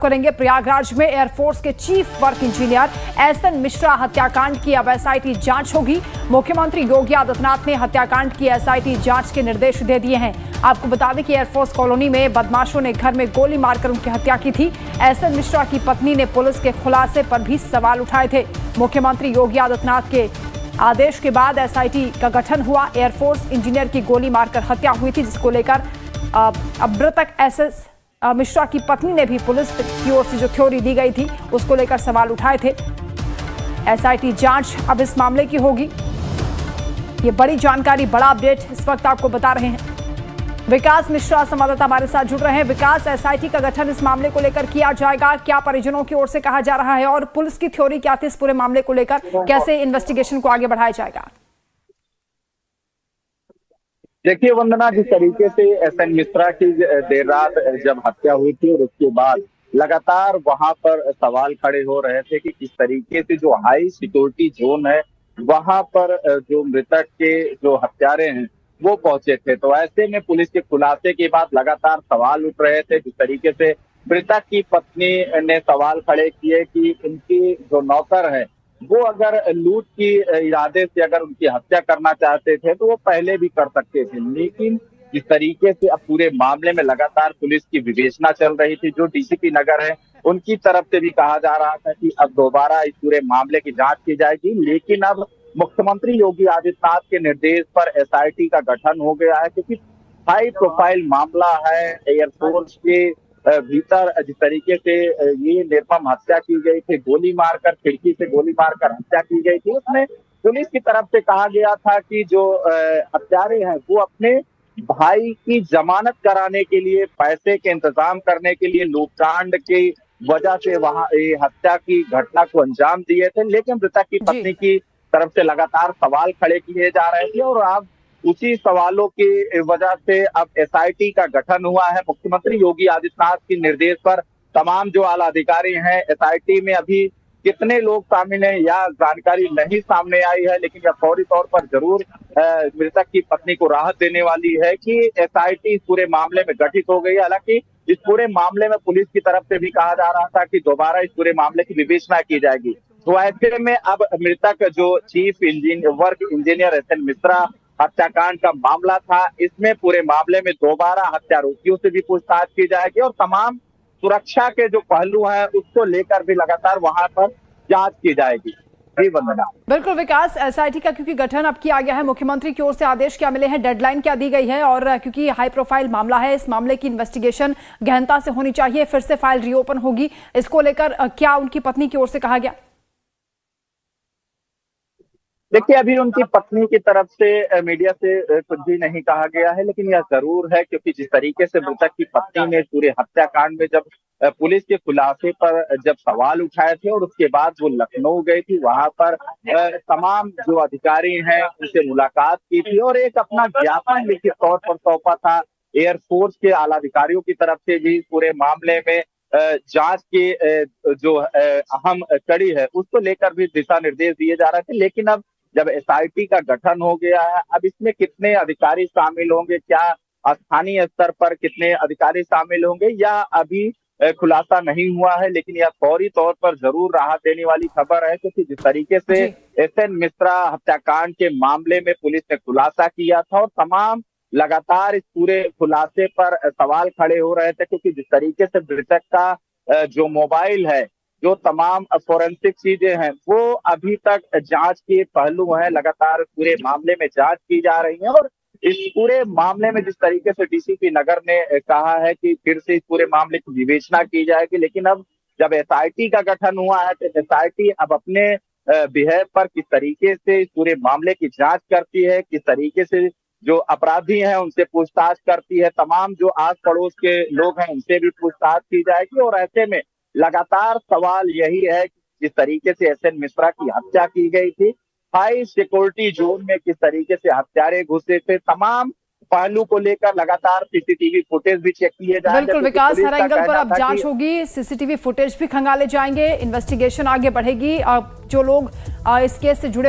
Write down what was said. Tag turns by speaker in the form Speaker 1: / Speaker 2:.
Speaker 1: करेंगे। प्रयागराज में एयरफोर्स के chief work engineer SN Mishra हत्याकांड की अब एसआईटी जांच होगी। मुख्यमंत्री योगी आदित्यनाथ ने हत्याकांड की एसआईटी जांच के निर्देश दे दिए हैं। आपको बता दें कि एयरफोर्स कॉलोनी में बदमाशों ने घर में गोली मारकर उनकी हत्या की थी। एसएन मिश्रा की पत्नी ने पुलिस के खुलासे पर भी सवाल उठाए थे। मुख्यमंत्री योगी आदित्यनाथ के आदेश के बाद एसआईटी का गठन हुआ। एयरफोर्स इंजीनियर की गोली मारकर हत्या हुई थी, जिसको लेकर मृतक एसएस मिश्रा की पत्नी ने भी पुलिस की ओर से जो थ्योरी दी गई थी उसको लेकर सवाल उठाए थे। एसआईटी जांच अब इस मामले की होगी। ये बड़ी जानकारी, बड़ा अपडेट इस वक्त आपको बता रहे हैं। विकास मिश्रा संवाददाता हमारे साथ जुड़ रहे हैं। विकास, एसआईटी का गठन इस मामले को लेकर किया जाएगा, क्या परिजनों की ओर से कहा जा रहा है और पुलिस की थ्योरी क्या थी इस पूरे मामले को लेकर, कैसे इन्वेस्टिगेशन को आगे बढ़ाया जाएगा?
Speaker 2: देखिए वंदना, जिस तरीके से एसएन मिश्रा की देर रात जब हत्या हुई थी और उसके बाद लगातार वहां पर सवाल खड़े हो रहे थे कि किस तरीके से जो हाई सिक्योरिटी जोन है वहां पर जो मृतक के जो हत्यारे हैं वो पहुंचे थे, तो ऐसे में पुलिस के खुलासे के बाद लगातार सवाल उठ रहे थे। जिस तरीके से मृतक की पत्नी ने सवाल खड़े किए कि उनकी जो नौकर है वो अगर लूट की इरादे से अगर उनकी हत्या करना चाहते थे तो वो पहले भी कर सकते थे, लेकिन जिस तरीके से अब पूरे मामले में लगातार पुलिस की विवेचना चल रही थी, जो डीसीपी नगर है उनकी तरफ से भी कहा जा रहा था कि अब दोबारा इस पूरे मामले की जांच की जाएगी। लेकिन अब मुख्यमंत्री योगी आदित्यनाथ के निर्देश पर एसआईटी का गठन हो गया है, क्योंकि हाई प्रोफाइल मामला है। एयरफोर्स के भीतर जिस तरीके से ये निर्मम हत्या की गई थी, गोली मारकर, खिड़की से गोली मारकर हत्या की गई थी, उसमें पुलिस की तरफ से कहा गया था कि जो हत्यारे हैं वो अपने भाई की जमानत कराने के लिए, पैसे के इंतजाम करने के लिए लूटकांड की वजह से वहां हत्या की घटना को अंजाम दिए थे। लेकिन मृतक की पत्नी की तरफ से लगातार सवाल खड़े किए जा रहे थे और अब उसी सवालों की वजह से अब एसआईटी का गठन हुआ है। मुख्यमंत्री योगी आदित्यनाथ के निर्देश पर तमाम जो आला अधिकारी हैं, एसआईटी में अभी कितने लोग शामिल हैं या जानकारी नहीं सामने आई है, लेकिन यह फौरी तौर पर जरूर मृतक की पत्नी को राहत देने वाली है कि एसआईटी इस पूरे मामले में गठित हो गई है। हालांकि इस पूरे मामले में पुलिस की तरफ से भी कहा जा रहा था कि दोबारा इस पूरे मामले की विवेचना की जाएगी। तो ऐसे में अब मृतक जो chief work engineer SN Mishra हत्याकांड का मामला था, इसमें पूरे मामले में दोबारा हत्यारोपियों से भी पूछताछ की जाएगी और तमाम सुरक्षा के जो पहलू हैं उसको लेकर भी लगातार वहां पर जांच की जाएगी। वंदना,
Speaker 1: बिल्कुल विकास, एसआईटी का क्योंकि गठन अब किया गया है, मुख्यमंत्री की ओर से आदेश क्या मिले हैं, डेडलाइन क्या दी गई है, और क्योंकि हाई प्रोफाइल मामला है, इस मामले की इन्वेस्टिगेशन गहनता से होनी चाहिए, फिर से फाइल रीओपन होगी, इसको लेकर क्या उनकी पत्नी की ओर से कहा गया?
Speaker 2: देखिए अभी उनकी पत्नी की तरफ से मीडिया से कुछ भी नहीं कहा गया है, लेकिन यह जरूर है क्योंकि जिस तरीके से मृतक की पत्नी ने पूरे हत्याकांड में जब पुलिस के खुलासे पर जब सवाल उठाए थे और उसके बाद वो लखनऊ गई थी, वहां पर तमाम जो अधिकारी हैं उनसे मुलाकात की थी और एक अपना ज्ञापन लिखित तौर पर सौंपा था। एयरफोर्स के आला अधिकारियों की तरफ से भी पूरे मामले में जांच की जो अहम कड़ी है उसको लेकर भी दिशा निर्देश दिए जा रहे थे। लेकिन अब जब एसआईटी का गठन हो गया है, अब इसमें कितने अधिकारी शामिल होंगे, क्या स्थानीय स्तर पर कितने अधिकारी शामिल होंगे, या अभी खुलासा नहीं हुआ है, लेकिन यह फौरी तौर पर जरूर राहत देने वाली खबर है, क्योंकि जिस तरीके से एसएन मिश्रा हत्याकांड के मामले में पुलिस ने खुलासा किया था और तमाम लगातार इस पूरे खुलासे पर सवाल खड़े हो रहे थे, क्योंकि जिस तरीके से मृतक का जो मोबाइल है, जो तमाम फोरेंसिक चीजें हैं, वो अभी तक जांच के पहलू हैं, लगातार पूरे मामले में जांच की जा रही है और इस पूरे मामले में जिस तरीके से डीसीपी नगर ने कहा है कि फिर से इस पूरे मामले की विवेचना की जाएगी। लेकिन अब जब एसआईटी का गठन हुआ है तो एसआईटी अब अपने बिहेव पर किस तरीके से इस पूरे मामले की जांच करती है, किस तरीके से जो अपराधी हैं उनसे पूछताछ करती है, तमाम जो आस पड़ोस के लोग हैं उनसे भी पूछताछ की जाएगी। और ऐसे में लगातार सवाल यही है कि जिस तरीके से एसएन मिश्रा की हत्या की गई थी, हाई सिक्योरिटी जोन में किस तरीके से हत्यारे घुसे थे, तमाम पहलू को लेकर लगातार सीसीटीवी फुटेज भी चेक किए जा रहे हैं।
Speaker 1: बिल्कुल विकास, हर एंगल पर अब जांच होगी, सीसीटीवी फुटेज भी खंगाले जाएंगे, इन्वेस्टिगेशन आगे बढ़ेगी। जो लोग इस केस से जुड़े हुए